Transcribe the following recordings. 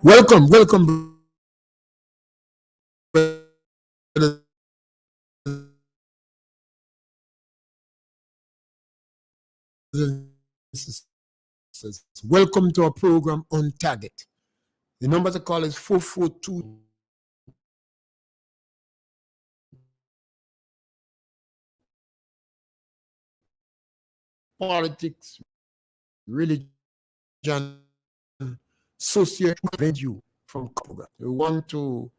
Welcome, welcome to our program On Target. The number to call is 442. Politics, religion, social prevent you from program. We want to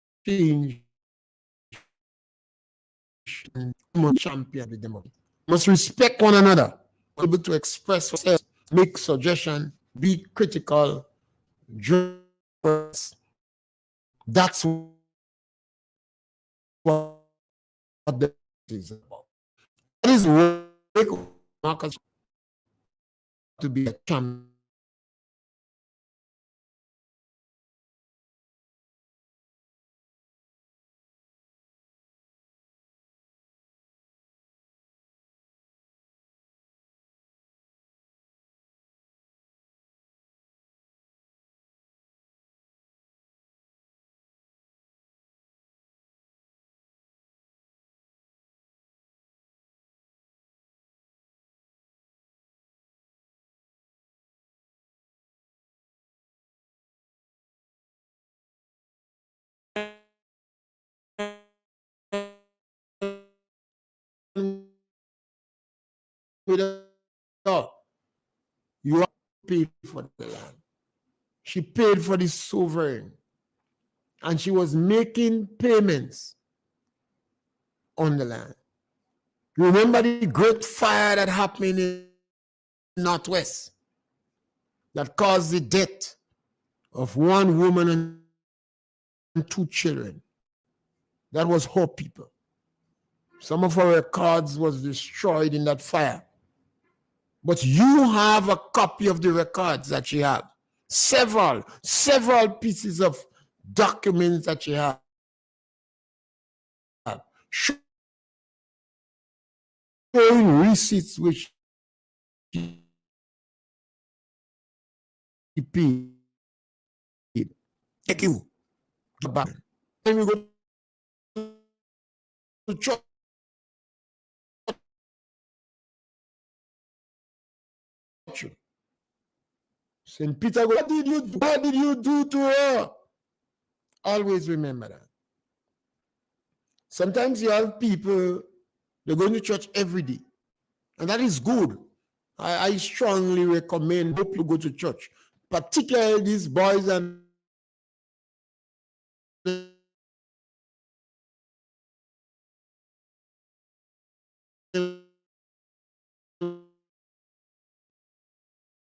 exchange champion with them. Must respect one another, be able to express ourselves, make suggestions, be critical, that's what the is about. That is Marcus to be a champion. You are paid for the land. She paid for the sovereign. And she was making payments on the land. Remember the great fire that happened in Northwest that caused the death of one woman and 2 children. That was her people. Some of our records was destroyed in that fire. But you have a copy of the records that she have. Several pieces of documents that she have. Showing receipts which she paid. Thank you. Then we go to church. St. Peter, what did you do to her? Always remember that. Sometimes you have people, they're going to church every day. And that is good. I strongly recommend people go to church. Particularly these boys and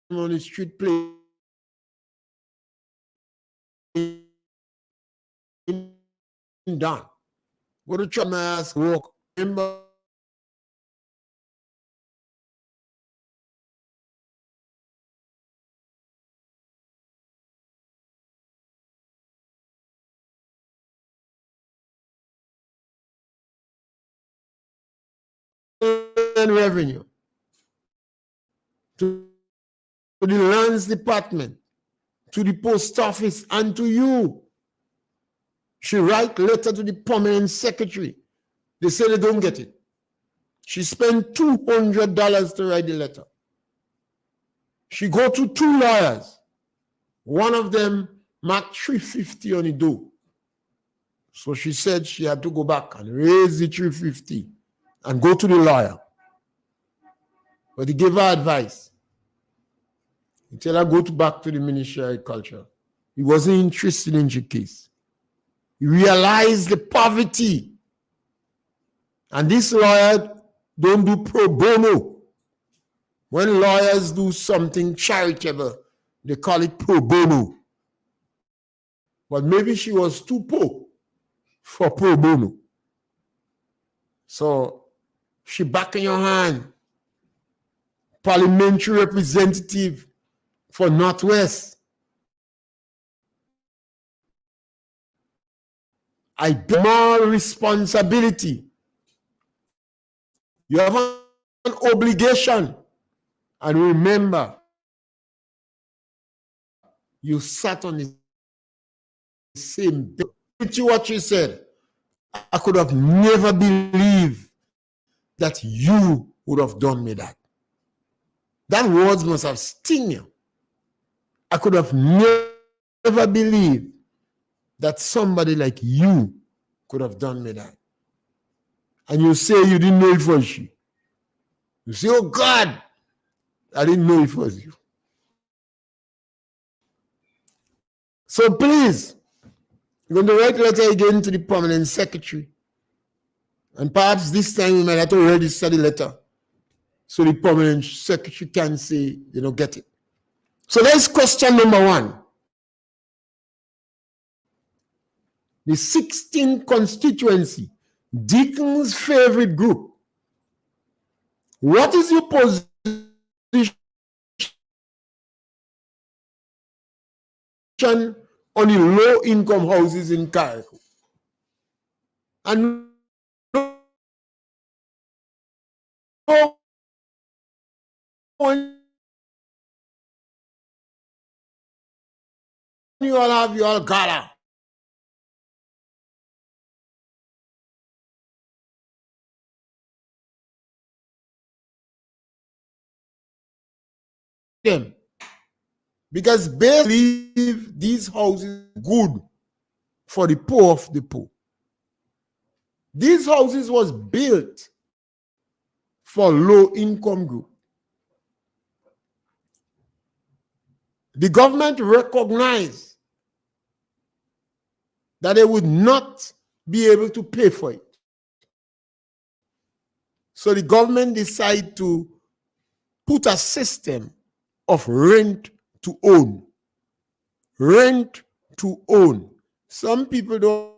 on the street play done. Go to church, mass, walk. Remember revenue to the lands department, to the post office, and to you. She write letter to the permanent secretary. They say they don't get it. She spent $200 to write the letter. She go to 2 lawyers. One of them marked $350 on the door. So she said she had to go back and raise the $350 and go to the lawyer. But he gave her advice. He told her go back to the Ministry of Agriculture. He wasn't interested in the case. He realized the poverty. And this lawyer don't do pro bono. When lawyers do something charitable, they call it pro bono. But maybe she was too poor for pro bono. So she back in your hand, parliamentary representative for Northwest. I bear more responsibility. You have an obligation. And remember, you sat on the same bed. What she said, I could have never believed that you would have done me that. That words must have sting you. I could have never believed that somebody like you could have done me that. And you say you didn't know it was she. You say, oh God, I didn't know it was you. So please, you're going to write a letter again to the permanent secretary. And perhaps this time we might have to register the letter so the permanent secretary can say they don't get it. So that's question number 1. The 16th constituency, Deacon's favorite group. What is your position on the low-income houses in Carriacou? And you all have your gala. Them. Because they believe these houses are good for the poor of the poor. These houses was built for low-income group. The government recognized that they would not be able to pay for it. So the government decided to put a system of rent to own. Rent to own. Some people don't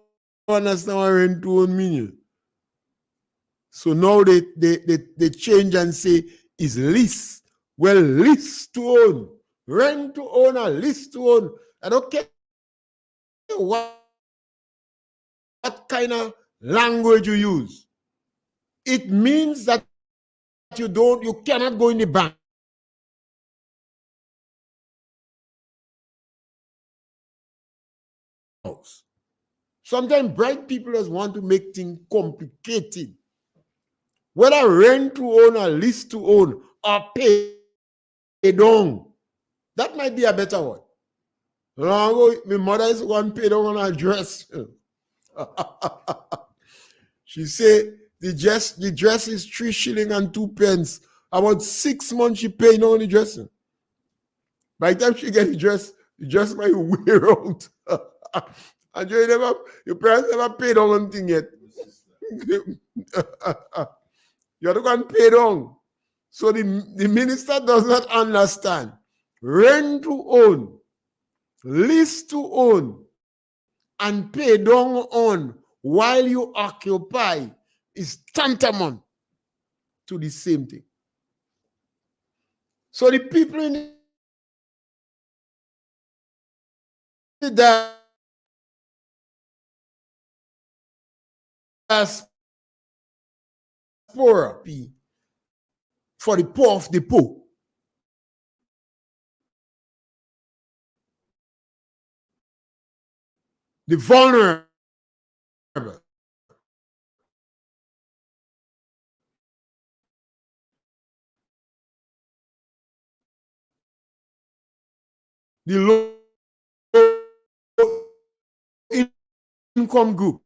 understand what rent to own means. So now they change and say is lease. Well, lease to own. Rent to own or lease to own. I don't care what kind of language you use. It means that you cannot go in the bank. Sometimes bright people just want to make things complicated. Whether rent to own or lease to own or pay down, that might be a better one. Long ago, my mother is one paid down on her dress. She said the dress is 3 shillings and 2 pence. About 6 months she paid on the dress. By the time she get the dress might wear out. And your parents never paid on one thing yet. You have to go and pay down. So the minister does not understand. Rent to own, lease to own, and pay down on while you occupy is tantamount to the same thing. So the people in the diaspora for the poor of the poor. The vulnerable. the low income group.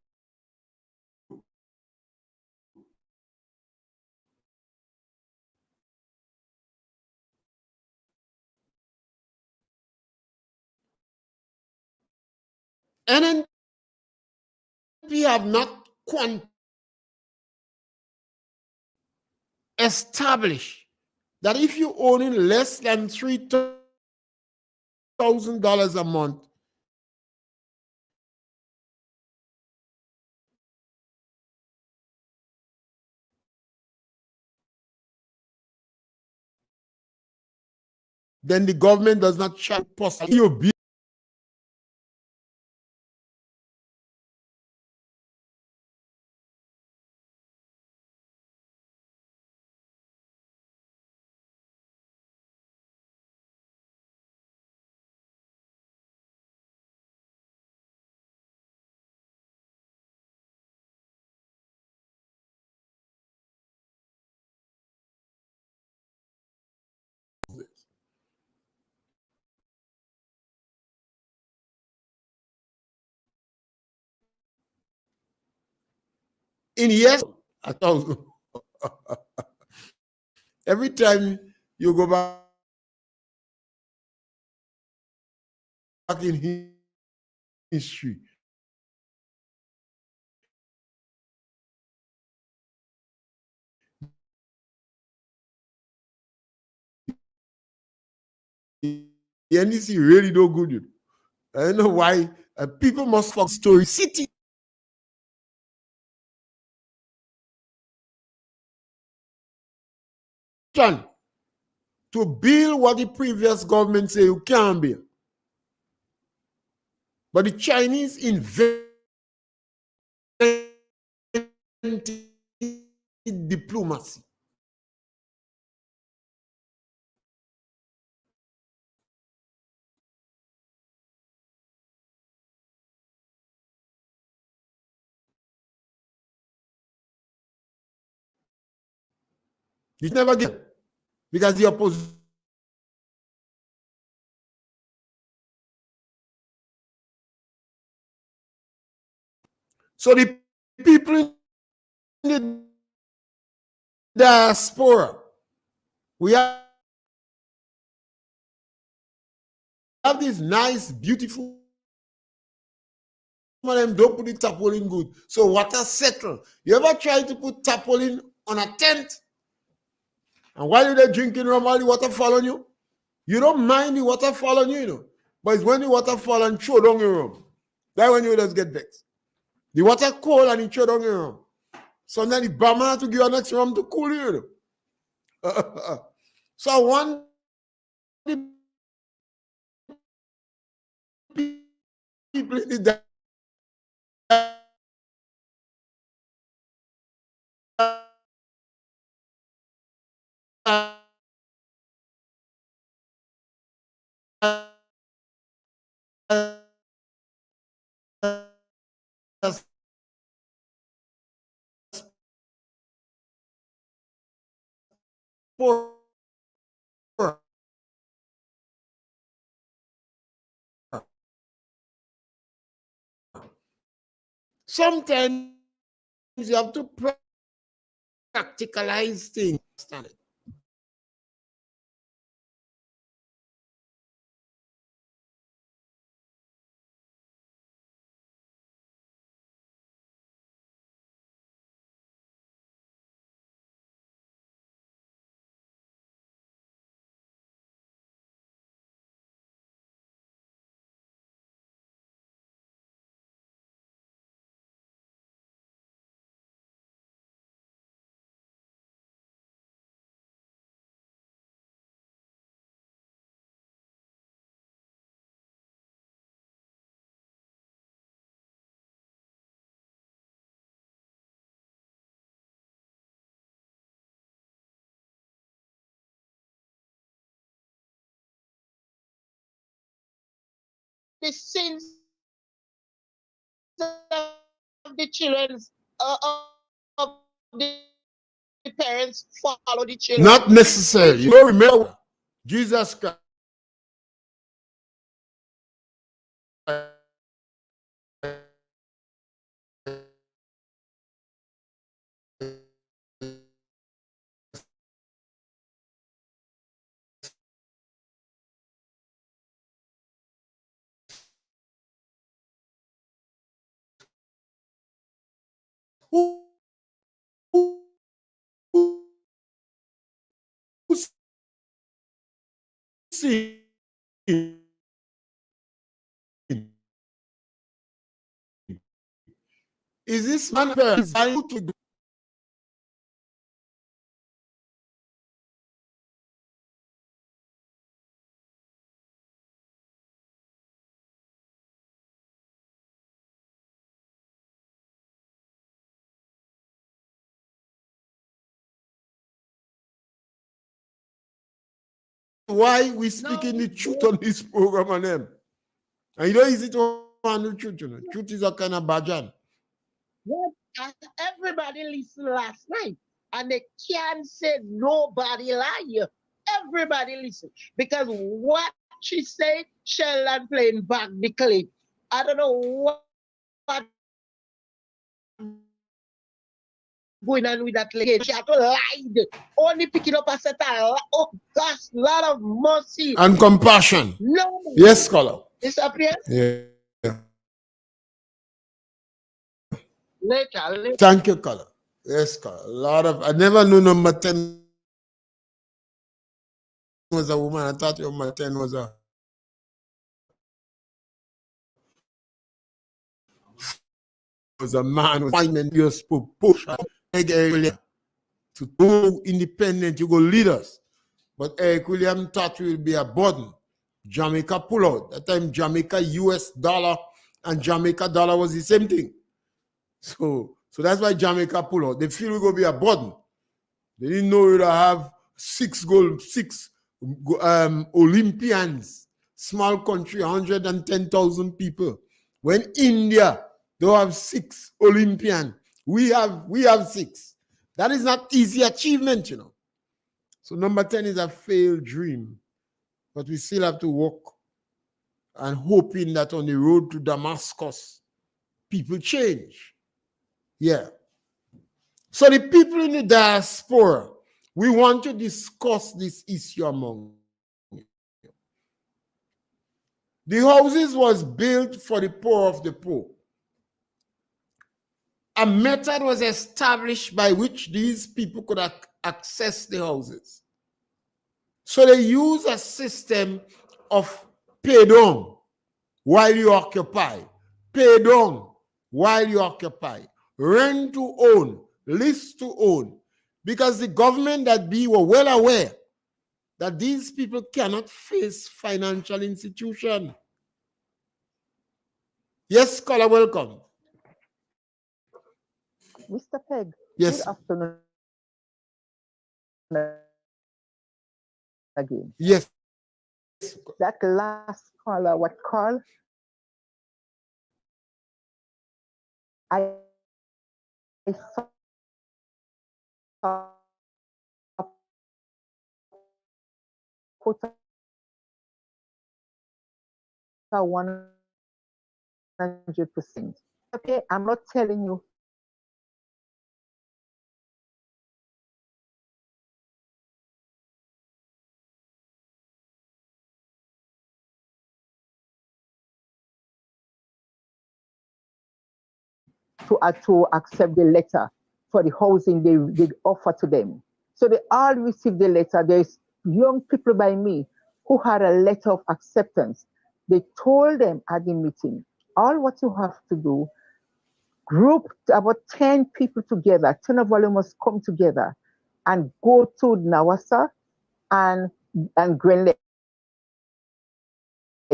NNP have not established that if you own in less than $3,000 a month, then the government does not charge your bill. In years, 1,000. Every time you go back in history, the NDC really do good. I don't know why people must fuck story city. To build what the previous government say you can't build. But the Chinese invented diplomacy. It never get because the opposition. So the people in the diaspora, we have this nice, beautiful. Some of them don't put the tarpaulin good. So water settle. You ever try to put tarpaulin on a tent? And while you're there drinking rum, all the water fall on you? You don't mind the water fall on you, you know. But it's when the water fall and throw down your rum. That's when you just get vexed. The water cold and it throw down your rum. Sometimes the barman have to give you an extra rum to cool you, you know. So one people in the sometimes you have to practicalize things. The sins of the children of the parents follow the children. Not necessarily. You don't remember Jesus Christ sin. Is this man designed to do? Why we speaking the truth on this program on them? And you know, easy to handle the truth, you know. Truth is a kind of badger. Everybody listened last night, and they can't say nobody lie. Everybody listened because what she said, Sheldon playing back the clip. I don't know what going on with that lady. She had to lie. Only picking up a set of, oh gosh, lot of mercy and compassion. No, Yes, scholar. disappear Yeah. later. Thank you, color. Yes, color. A lot of I never knew number 10 was a woman. I thought number 10 was a man with appointment just for push to go independent, you go leaders. But Eric William thought we would be a burden. Jamaica pull out. That time Jamaica US dollar and Jamaica dollar was the same thing. So that's why Jamaica pull out. They feel we're going to be a burden. They didn't know we'd have six Olympians, small country, 110,000 people. When India don't have 6 Olympians, we have 6. That is not easy achievement, you know. So number 10 is a failed dream, but we still have to work and hoping that on the road to Damascus, people change. Yeah. So the people in the diaspora, we want to discuss this issue among you. The houses was built for the poor of the poor. A method was established by which these people could access the houses. So they use a system of pay down while you occupy, pay down while you occupy, rent to own, lease to own, because the government that be were well aware that these people cannot face financial institution. Yes, scholar, welcome. Mr. Peg, Yes. good afternoon again. Yes. That last caller, what call? I saw put a 100%. Okay, I'm not telling you to accept the letter for the housing they offer to them. So they all received the letter. There's young people by me who had a letter of acceptance. They told them at the meeting, all what you have to do, group about 10 people together, 10 of them must come together and go to Nawasa and Grand Lake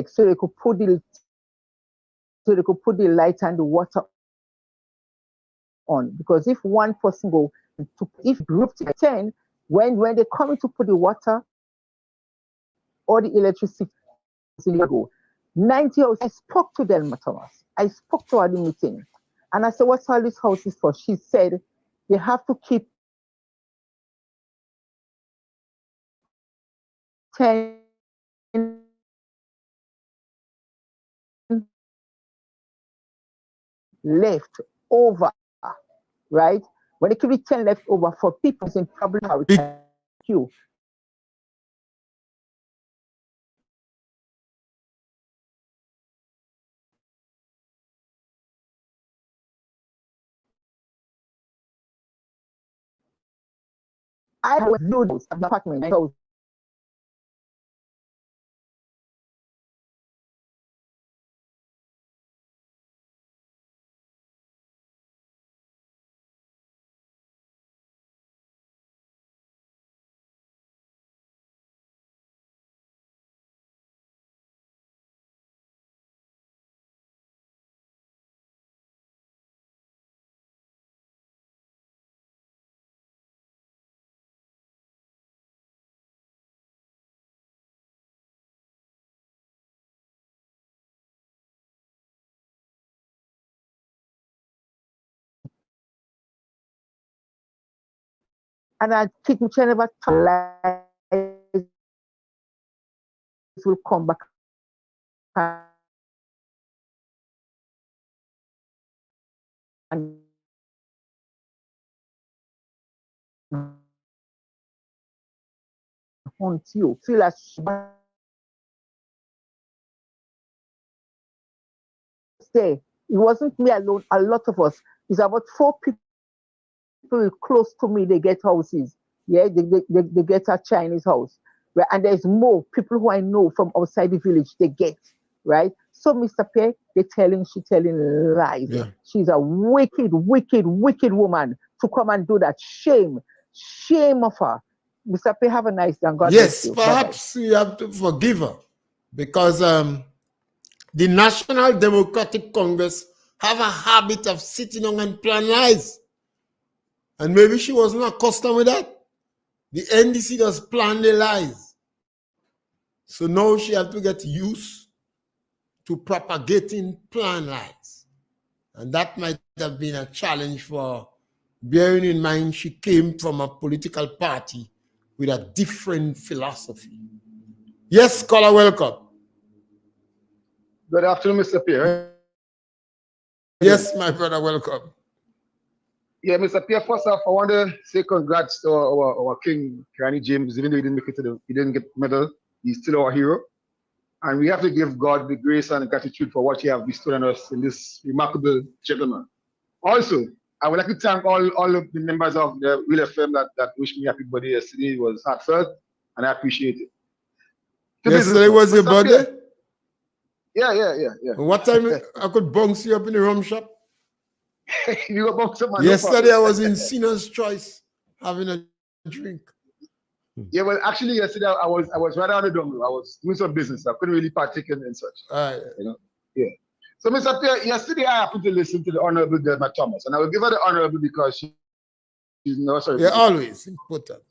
so they could put the light and the water on. Because if one person go if group 10, when they come in to put the water or the electricity go 90 hours. I spoke to Delma Thomas. I spoke to her at the meeting. And I said, what's all these houses for? She said they have to keep 10 left over, right? When they keep the 10 left over for people in problem, how we can you. I was viewed an apartment. And I think which I never thought lies will come back and haunt you. Feel as there. It wasn't me alone, a lot of us. It's about 4 people close to me, they get houses. Yeah, they get a Chinese house. Right? And there's more people who I know from outside the village, they get, right? So Mr. Pierre, she's telling lies. Yeah. She's a wicked, wicked, wicked woman to come and do that. Shame. Shame of her. Mr. Pierre, have a nice day. God Yes, bless you. perhaps we have to forgive her because the National Democratic Congress have a habit of sitting down and plan lies. And maybe she wasn't accustomed with that. The NDC does plan the lies. So now she has to get used to propagating plan lies. And that might have been a challenge for, bearing in mind she came from a political party with a different philosophy. Yes, caller, welcome. Good afternoon, Mr. Pierre. Yes, my brother, welcome. Yeah, Mr. Pierre, first off, I want to say congrats to our king, Granny James. Even though he didn't make it he didn't get the medal, he's still our hero. And we have to give God the grace and gratitude for what he has bestowed on us in this remarkable gentleman. Also, I would like to thank all of the members of the Real FM that wished me happy birthday yesterday. It was heartfelt, and I appreciate it. Yesterday was your birthday? Yeah. What time I could bounce you up in the rum shop? You got bounce up, man. Yesterday I was in Sinner's Choice having a drink. Yeah, well, actually, yesterday I was right on the dongle. I was doing some business. I couldn't really partake in such. You know? Yeah. So, Mr. Pierre, yesterday I happened to listen to the Honorable Delma Thomas, and I will give her the Honorable because she's no sorry. Yeah, always important.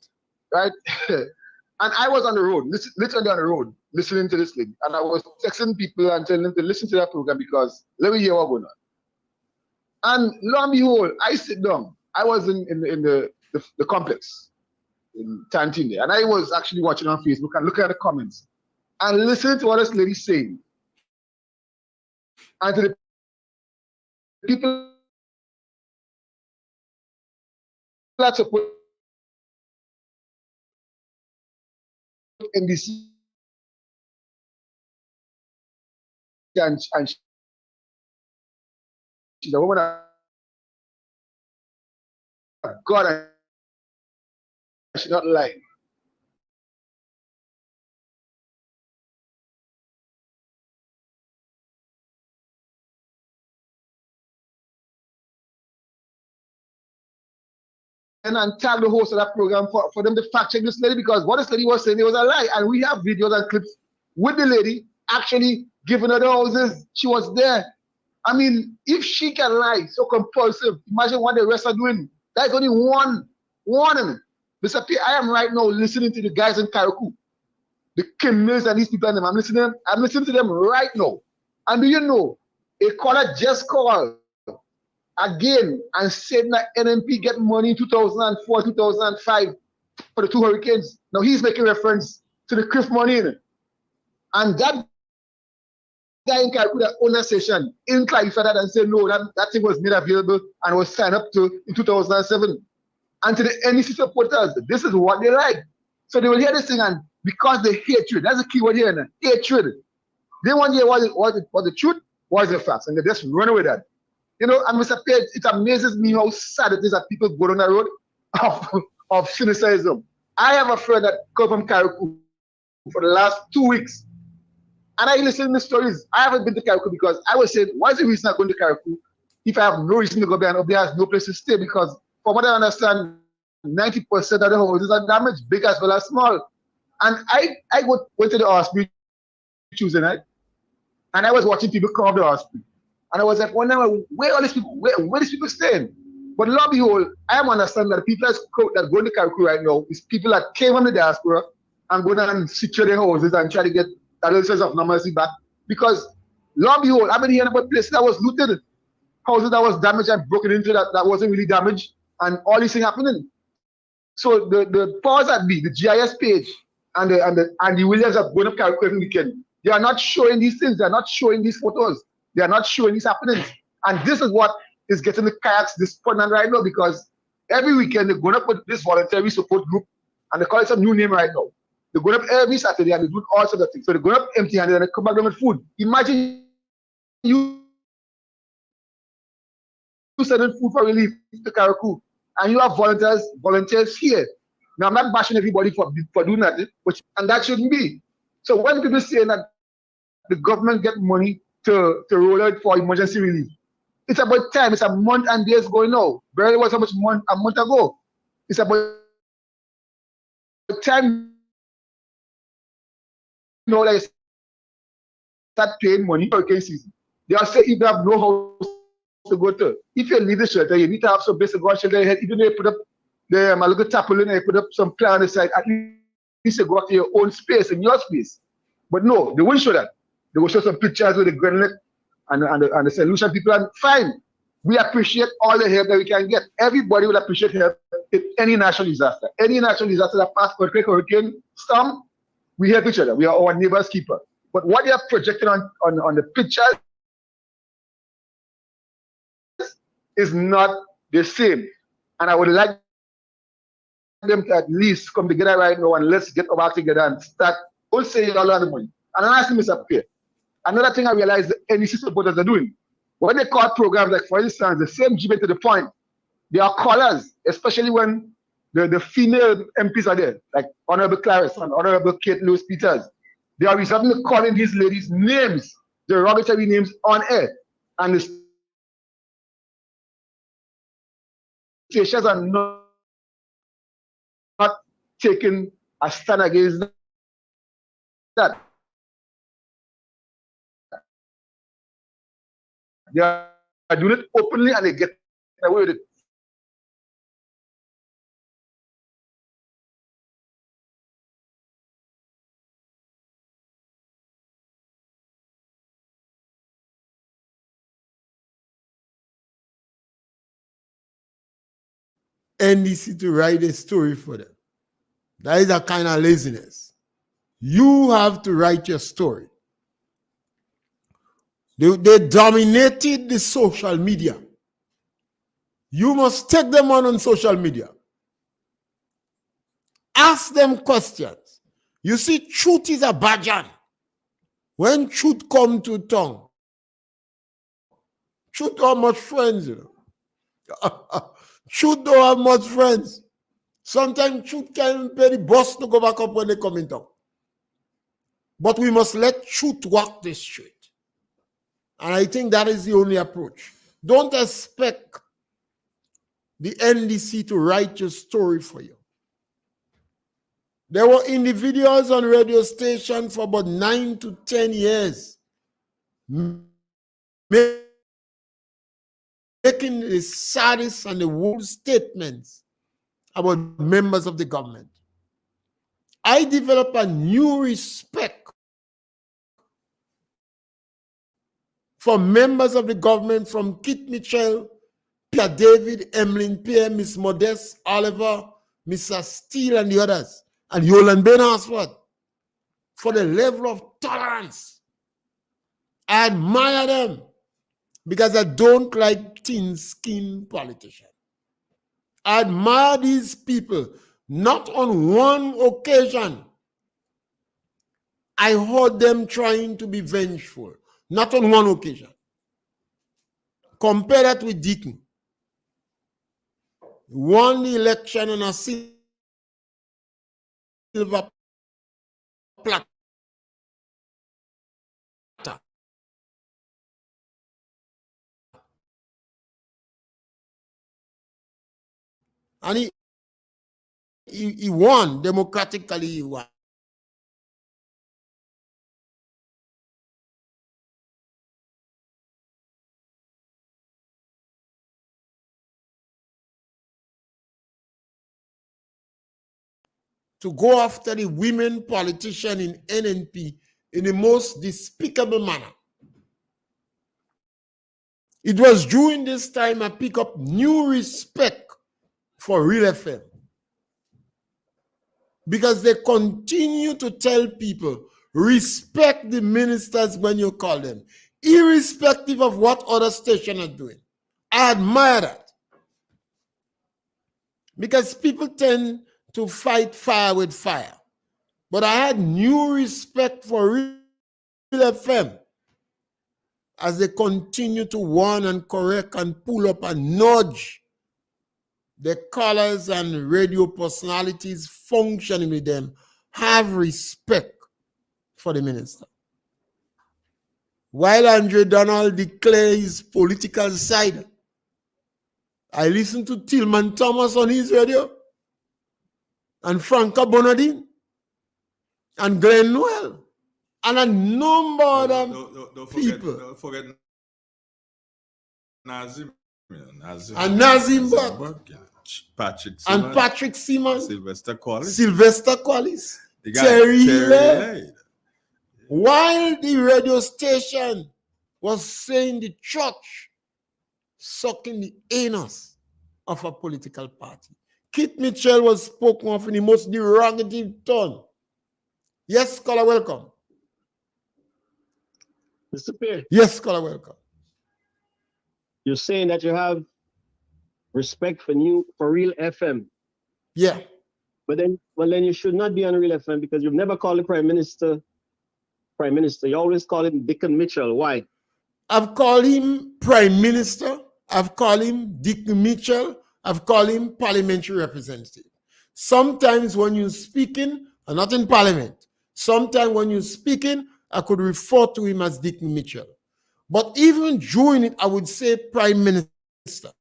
Right? And I was on the road, literally on the road, listening to this thing. And I was texting people and telling them to listen to that program because let me hear what's going on. And lo and behold, I sit down. I was in the complex in Tantin there. And I was actually watching on Facebook and looking at the comments and listening to what this lady's saying. And to the people that support NDC and she's a woman of God and she's not lying. And tag the host of that program for them to fact check this lady because what this lady was saying, it was a lie. And we have videos and clips with the lady actually giving her the houses. She was there. I mean, if she can lie so compulsive, imagine what the rest are doing. That's only one warning. Mr. P, I am right now listening to the guys in Karakou, the Kim Mills and these people and them. I'm listening to them right now. And do you know, a caller just called again and said that NMP get money in 2004, 2005 for the 2 hurricanes. Now he's making reference to the CRIF money. And that guy in Karakou that owned that session in clarified that and said no, that thing was made available and was signed up to in 2007. And to the NEC supporters, this is what they like. So they will hear this thing and because they hatred, that's the key word here, hatred. They want to hear what the truth, what is the facts, and they just run away with that. You know, and Mr. Pierre, it amazes me how sad it is that people go down the road of cynicism. I have a friend that come from Karakou for the last 2 weeks. And I listen to the stories. I haven't been to Karakou because I was saying, why is the reason I'm going to Karakou if I have no reason to go there and Obi has no place to stay? Because from what I understand, 90% of the houses are damaged, big as well as small. And I went to the hospital Tuesday night, and I was watching people come up the hospital. And I was like, wondering where are these people, where these people staying? But lo and behold, I am understanding that the people that go to Karakou right now is people that came from the diaspora and go down and secure their houses and try to get a little sense of normalcy back. Because lo and behold, I've been hearing about places that was looted, houses that was damaged and broken into that wasn't really damaged, and all these things happening. So the powers that be, the GIS page and the Williams are going up Carriacou every weekend. They are not showing these things. They are not showing these photos. They are not showing these happenings. And this is what is getting the kayaks despondent right now, because every weekend they're going up with this voluntary support group, and they call it some new name right now. They're going up every Saturday and they do all sorts of things. So they're going up empty-handed and they come back with food. Imagine you sending food for relief to Carriacou, and you have volunteers here. Now, I'm not bashing everybody for doing that, and that shouldn't be. So when people say that the government get money to roll out for emergency relief, it's about time. It's a month and days going now. Barely was a month ago. It's about time, you know, like start paying money for hurricane season. They are saying if you have no house to go to, if you leave the shelter, you need to have some basic God shelter. Even though you put up the little tarpaulin, you put up some plant on the side, at least you go to your own space, in your space. But no, they won't show that. They will show some pictures with the granite and the solution people, and fine. We appreciate all the help that we can get. Everybody will appreciate help in any natural disaster. Any natural disaster that passed, earthquake, hurricane, storm, we help each other. We are our neighbor's keeper. But what they are projecting on the pictures is not the same. And I would like them to at least come together right now and let's get our act together and start. Don't say all of the money. And I'm asking Mr. Pierre. Another thing I realize the NEC supporters are doing, when they call programs, like for instance, the same GB to the point, they are callers, especially when the female MPs are there, like Honorable Clarice and Honorable Kate Lewis Peters. They are reasonably calling these ladies names, derogatory names on air. And the stations are not taking a stand against that. They are doing it openly and they get away with it. NDC to write a story for them. That is a kind of laziness. You have to write your story. They dominated the social media. You must take them on social media. Ask them questions. You see, truth is a badger. When truth come to tongue, truth don't have much friends, you know. Truth don't have much friends. Sometimes truth can pay the boss to go back up when they come in town. But we must let truth walk the street. And I think that is the only approach. Don't expect the NDC to write your story for you. There were individuals on radio station for about 9 to 10 years making the saddest and the worst statements about members of the government. I developed a new respect for members of the government, from Kit Mitchell, Pierre David, Emmeline Pierre, Miss Modeste, Oliver, Mr. Steele, and the others, and Yolan Ben Asford, for the level of tolerance. I admire them because I don't like thin-skinned politicians. I admire these people. Not on one occasion I heard them trying to be vengeful. Not on one occasion. Compare that with Deaton. Won the election on a silver platter. And he won democratically. He won. To go after the women politician in NNP in the most despicable manner. It was during this time I picked up new respect for Real FM. because they continue to tell people, respect the ministers when you call them, irrespective of what other station are doing. I admire that. Because people tend to fight fire with fire. But I had new respect for Real FM as they continue to warn and correct and pull up and nudge the callers and radio personalities functioning with them. Have respect for the minister. While Andre Donald declares his political side, I listened to Tillman Thomas on his radio, and Franca Bonadine, and Glenn Noel, and a number of people. Don't forget Nazim. And Nazim Buck. Patrick and Seaman, Patrick Seaman, Sylvester Collis, the guy, Terry Hill. While the radio station was saying the church sucking the anus of a political party, Kit Mitchell was spoken of in the most derogative tone. Yes, scholar, welcome. Mr. Pierre. Yes, scholar, welcome. You're saying that you have respect for Real FM. Yeah. But then you should not be on Real FM because you've never called the Prime Minister. You always call him Dickon Mitchell. Why? I've called him Prime Minister. I've called him Dick Mitchell. I've called him parliamentary representative. Sometimes when you're speaking, and not in parliament, sometimes when you're speaking, I could refer to him as Dick Mitchell. But even during it, I would say Prime Minister.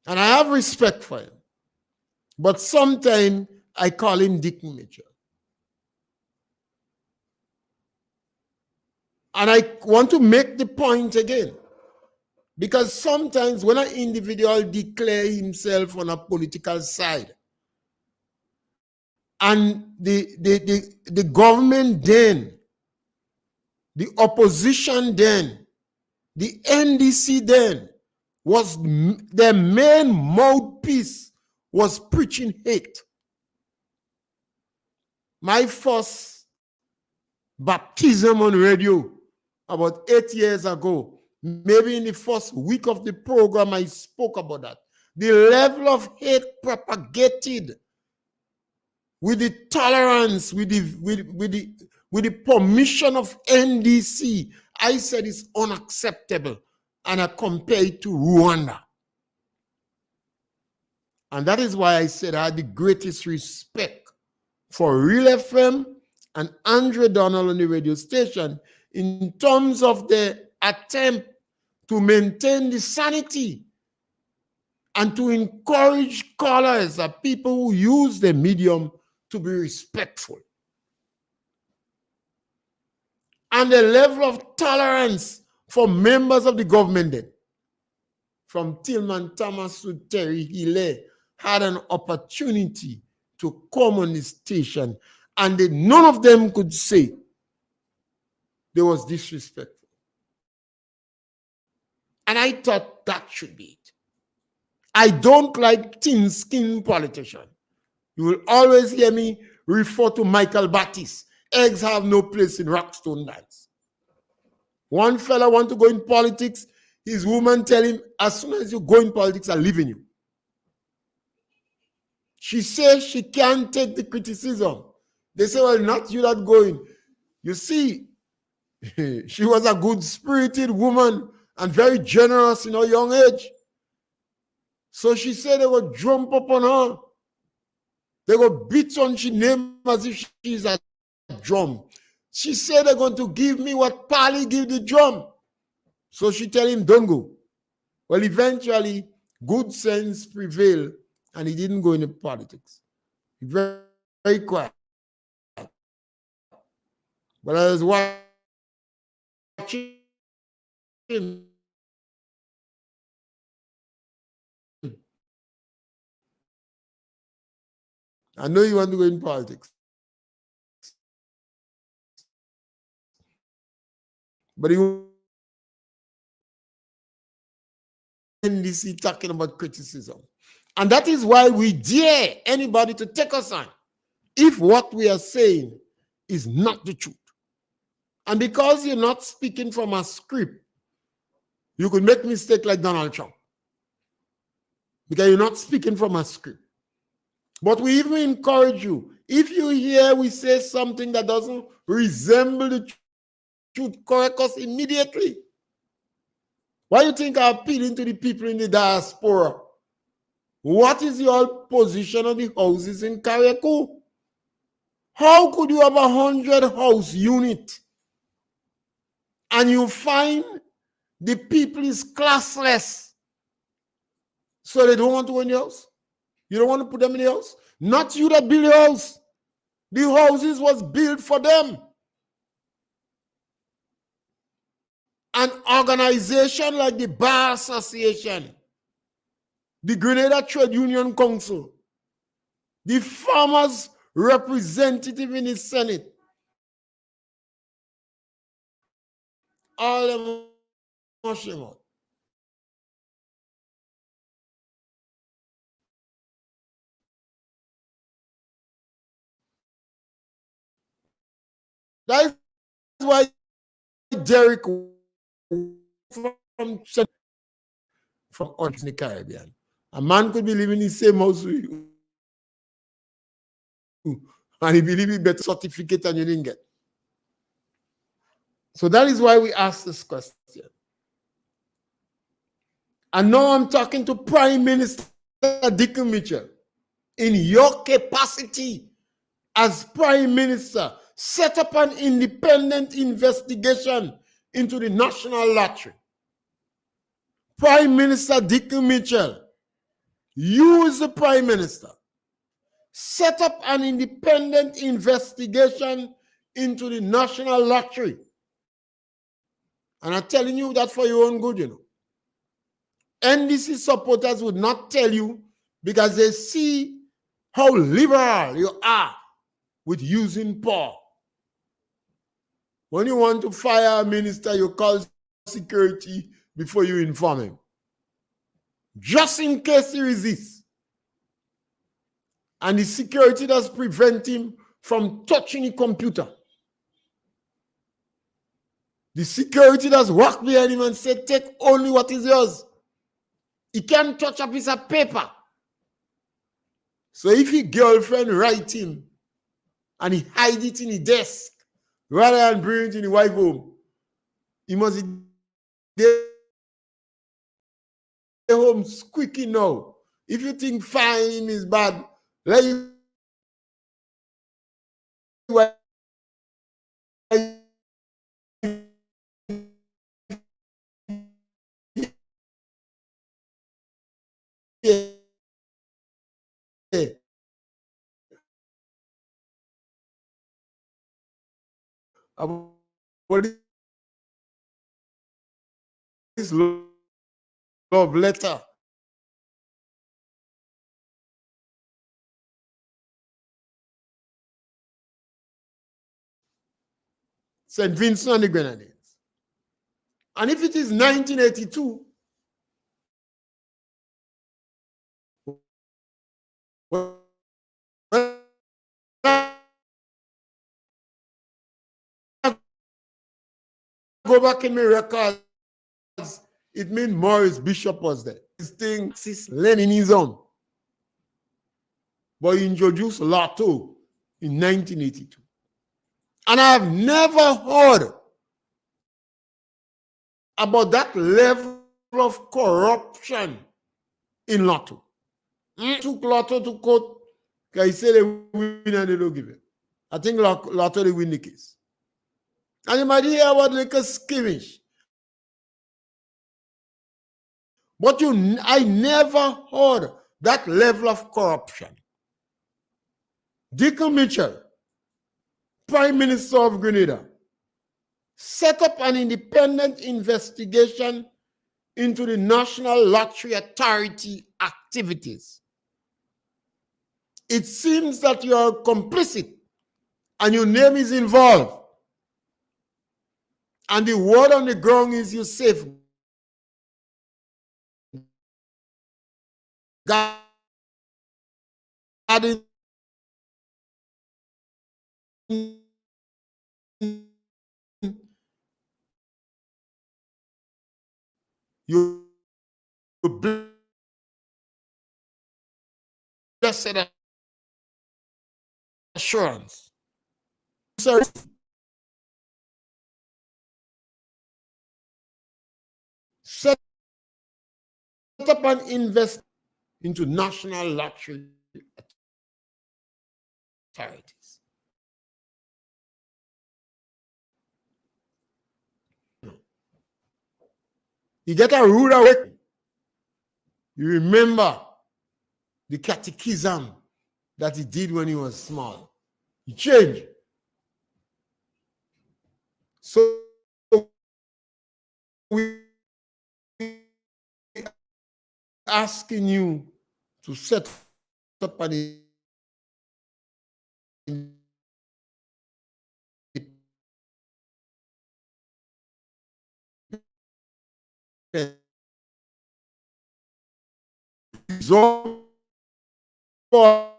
And I have respect for him. But sometimes I call him Dick Mitchell. And I want to make the point again. Because sometimes when an individual declares himself on a political side, and the government then, the opposition then, the NDC then, was their main mouthpiece was preaching hate. My first baptism on radio about 8 years ago, maybe in the first week of the program, I spoke about that. The level of hate propagated with the tolerance, with the permission of NDC, I said it's unacceptable. And I compare it to Rwanda. And that is why I said I had the greatest respect for Real FM and Andre Donald on the radio station in terms of the attempt to maintain the sanity and to encourage callers and people who use the medium to be respectful. And the level of tolerance for members of the government then, from Tillman Thomas to Terry Hill, had an opportunity to come on the station, and none of them could say there was disrespectful. And I thought that should be it. I don't like thin-skinned politicians. You will always hear me refer to Michael Battis. Eggs have no place in Rockstone dance. One fella want to go in politics, his woman tell him, as soon as you go in politics, I'm leaving you. She says she can't take the criticism. They say, well, not you that going. You see, she was a good-spirited woman and very generous in her young age. So she said they would jump up on her. They would beat on she name as if she's a drum. She said they're going to give me what Pali give the drum. So she tell him, don't go. Well, eventually, good sense prevailed, and he didn't go into politics. Very, very quiet. But I was watching him. I know you want to go in politics. But you NDC talking about criticism. And that is why we dare anybody to take us on if what we are saying is not the truth. And because you're not speaking from a script, you could make mistake like Donald Trump. Because you're not speaking from a script. But we even encourage you, if you hear we say something that doesn't resemble the truth, correct us immediately. Why do you think I'm appealing to the people in the diaspora? What is your position on the houses in Carriacou? How could you have 100 house unit and you find the people is classless, so they don't want to own the house? You don't want to put them in the house? Not you that build the house. The houses was built for them. An organization like the Bar Association, the Grenada Trade Union Council, the farmers representative in the Senate, all them mushing out. That is why Derek from the Caribbean, a man could be living in the same house with you, and he believe he better certificate and you didn't get. So that is why we ask this question. And now I'm talking to Prime Minister Dickon Mitchell. In your capacity as Prime Minister, set up an independent investigation into the national lottery. Prime Minister Dickon Mitchell, you as the Prime Minister, set up an independent investigation into the national lottery. And I'm telling you that for your own good, you know. NDC supporters would not tell you because they see how liberal you are with using power. When you want to fire a minister, you call security before you inform him, just in case he resists. And the security does prevent him from touching the computer. The security does walk behind him and say, take only what is yours. He can't touch a piece of paper. So if his girlfriend write him and he hide it in his desk rather than bring it in the wife home, he must be home squeaky now. If you think firing him is bad, let you what is love letter? St. Vincent and the Grenadines. And if it is 1982, when I go back in my records, it means Maurice Bishop was there. This thing is Leninism. But he introduced Lotto in 1982. And I have never heard about that level of corruption in Lotto. Took Lotto to court because he said they win and they don't give it. I think Lotto they win the case. And you might hear about like a skirmish. But I never heard that level of corruption. Dickon Mitchell, Prime Minister of Grenada, set up an independent investigation into the National Lottery Authority activities. It seems that you are complicit and your name is involved. And the word on the ground is you safe. adding your blessed assurance. Sorry. Set up and invest into national lottery authorities. You get a rude awakening. You remember the catechism that he did when he was small. He changed. So we asking you to set up an zone for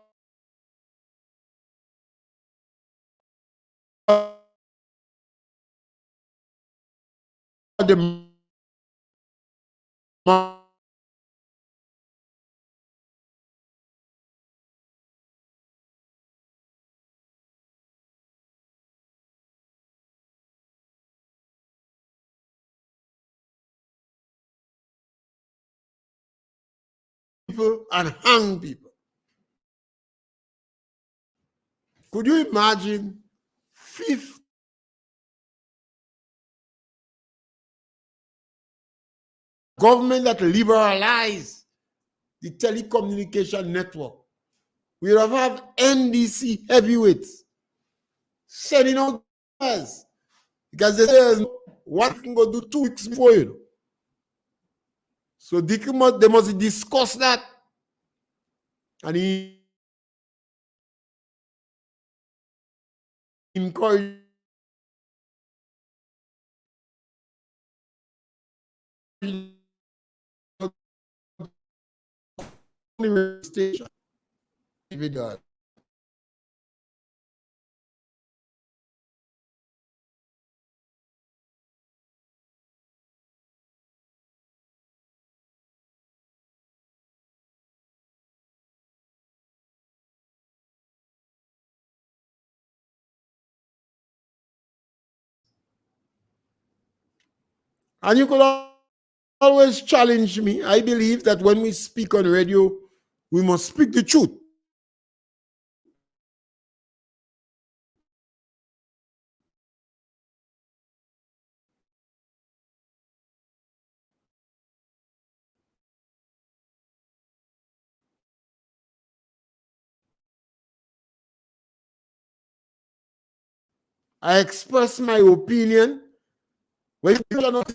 the people and hang people. Could you imagine 50 government that liberalized the telecommunication network? We would have NDC heavyweights sending out us because there's one can go do 2 weeks before you. So they must discuss that, and he encouraged the station individual. And you could always challenge me. I believe that when we speak on radio, we must speak the truth. I express my opinion. When people are not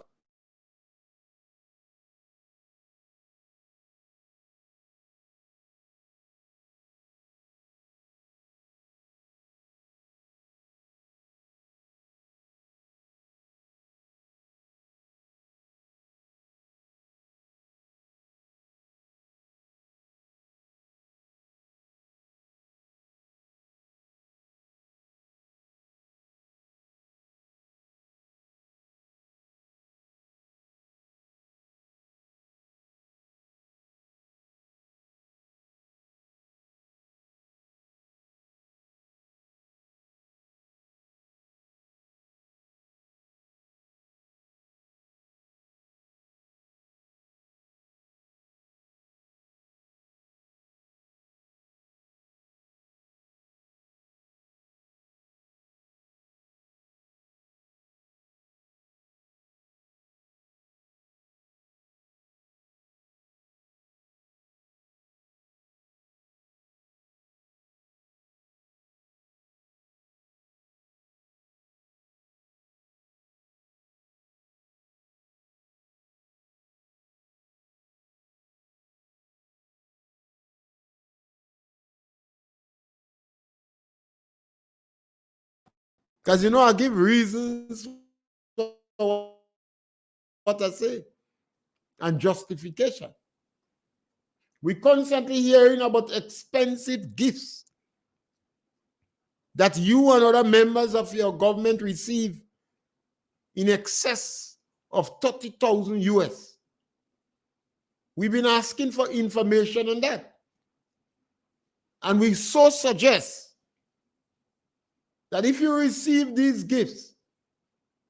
because I give reasons for what I say and justification. We constantly hearing about expensive gifts that you and other members of your government receive in excess of 30,000 US. We've been asking for information on that. And we so suggest that if you receive these gifts,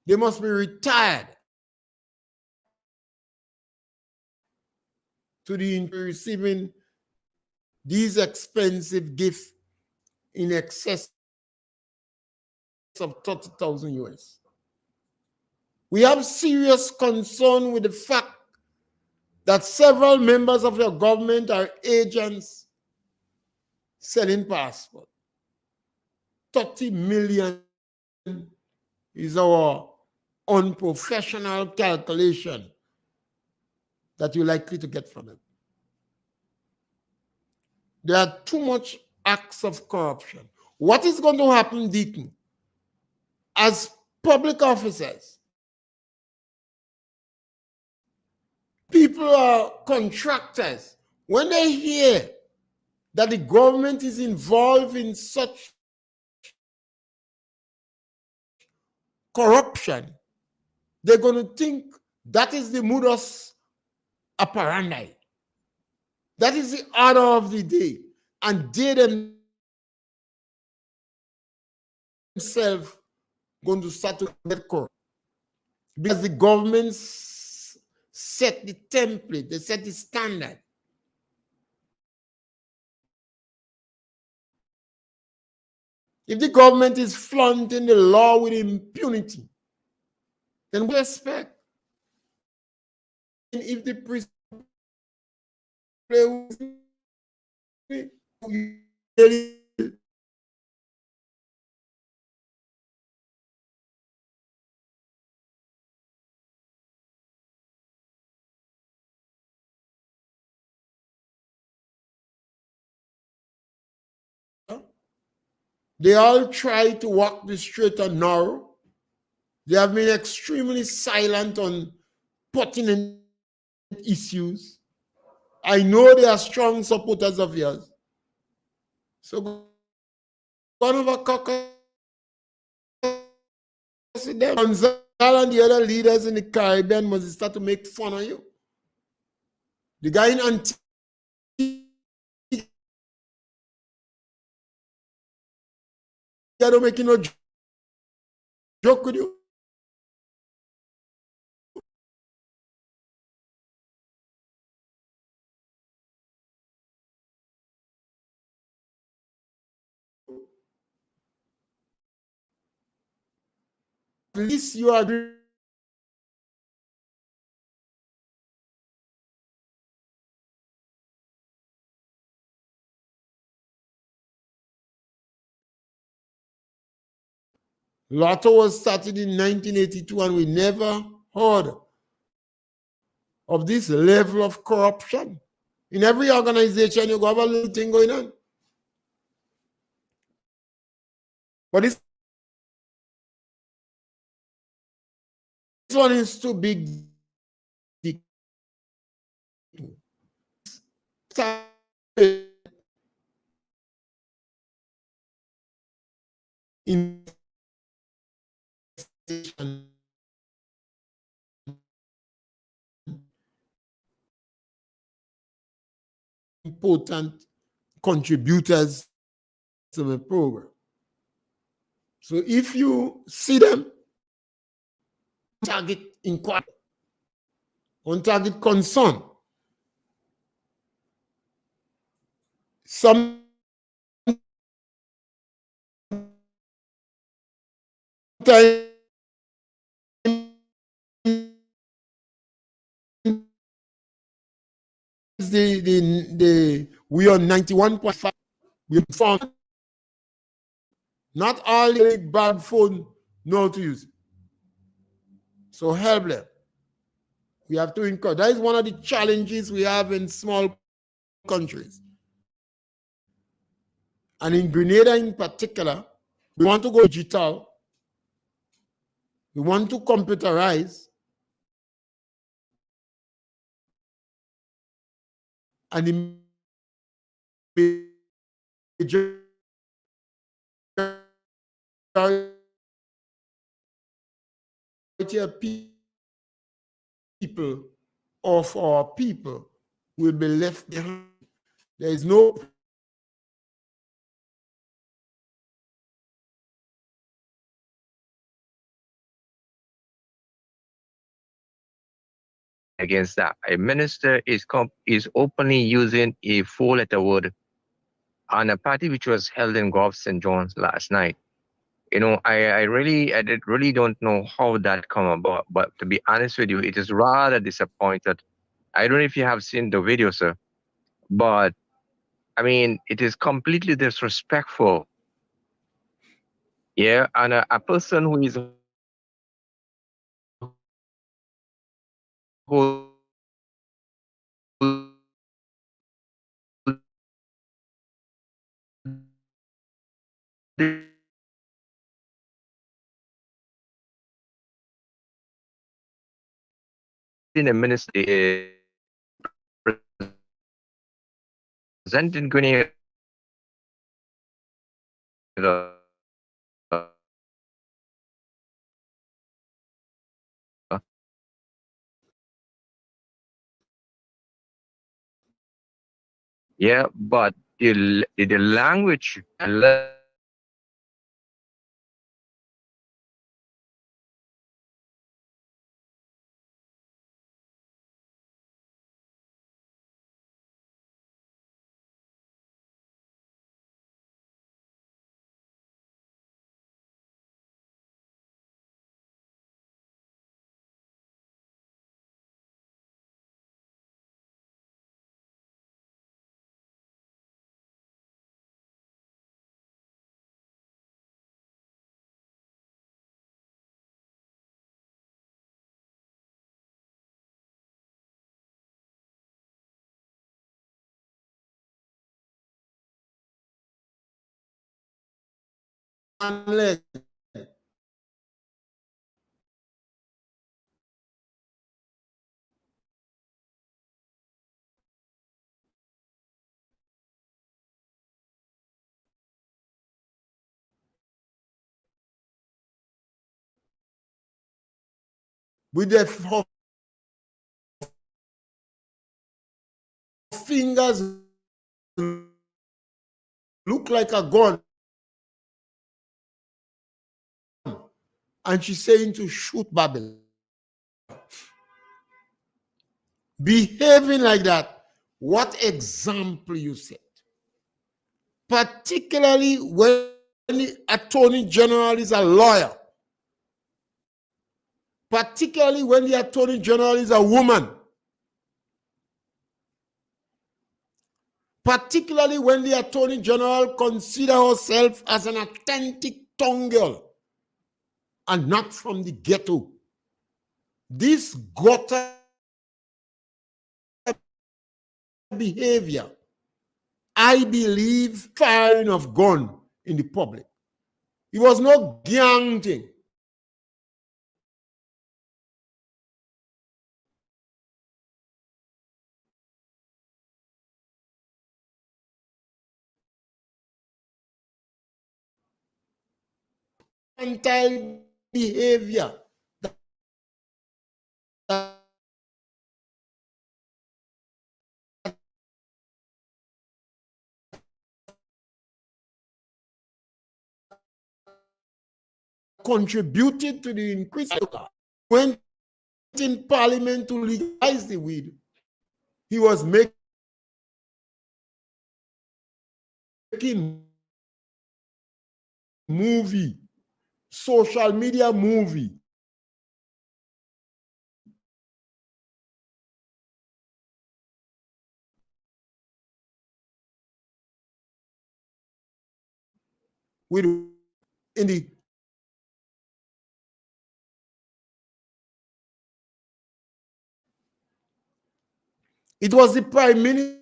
they must be retired to the receiving these expensive gifts in excess of 30,000 US. We have serious concern with the fact that several members of your government are agents selling passports. 30 million is our unprofessional calculation that you're likely to get from it. There are too much acts of corruption. What is going to happen, Deacon? As public officers, people are contractors. When they hear that the government is involved in such corruption, they're going to think that is the modus operandi. That is the order of the day. And they themselves going to start to get corrupt. Because the government set the template, they set the standard. If the government is flaunting the law with impunity, then we expect. And if the priest they all try to walk the straight and narrow. They have been extremely silent on pertinent issues. I know they are strong supporters of yours. So one of our caucus with them, Gonzalo and the other leaders in the Caribbean must start to make fun of you. The guy in Antigua don't make no joke with you. At least you agree. Lotto was started in 1982 and we never heard of this level of corruption. In every organization, you have a little thing going on. But this one is too big. Important contributors to the program. So if you see them, target inquiry, on target concern. Sometimes we are 91.5. We found not all the bad phone know how to use it. So help them. We have to encourage. That is one of the challenges we have in small countries. And in Grenada in particular, we want to go digital. We want to computerize. And people of our people will be left behind. There is no against that. A minister is openly using a four-letter word on a party which was held in Gulf St. John's last night. You know, I really don't know how that come about. But to be honest with you, it is rather disappointed. I don't know if you have seen the video, sir, but I mean, it is completely disrespectful. Yeah, and a person who is in a ministry presenting Guinea. Yeah, but the language unless with their fingers look like a gun, and she's saying to shoot Babylon. Behaving like that, what example you set? Particularly when the Attorney General is a lawyer, particularly when the Attorney General is a woman, particularly when the Attorney General considers herself as an authentic tongue girl and not from the ghetto. This gutter behavior, I believe, firing of gun in the public. It was no gang thing. Anti-behavior that contributed to the increase. Went in parliament to legalize the weed. He was making movie, social media movie. With in the it was the prime minister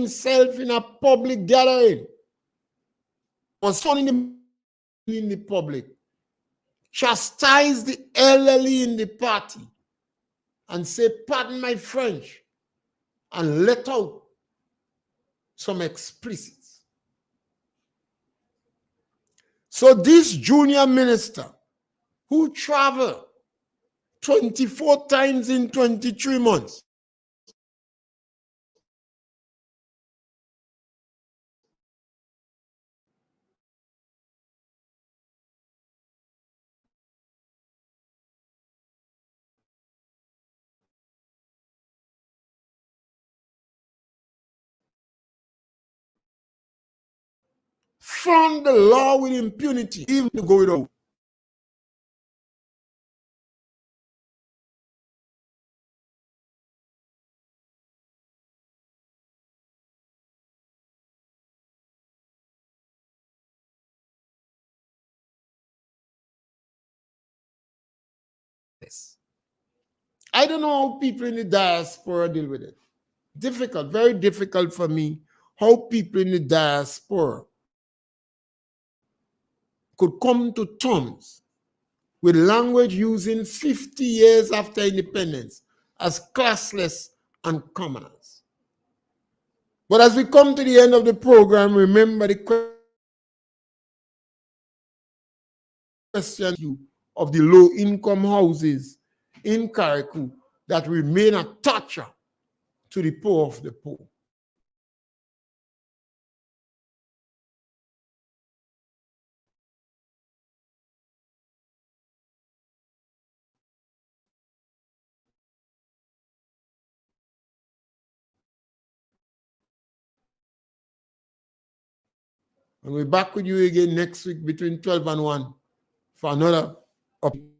himself in a public gathering, was found in the public, chastised the elderly in the party, and say, pardon my French, and let out some explicits. So this junior minister who traveled 24 times in 23 months from the law with impunity, even to go without. I don't know how people in the diaspora deal with it. Difficult, very difficult for me, how people in the diaspora could come to terms with language using 50 years after independence as classless and commoners. But as we come to the end of the program, remember the question of the low-income houses in Carriacou that remain a torture to the poor of the poor. And we're back with you again next week between 12 and 1 for another update.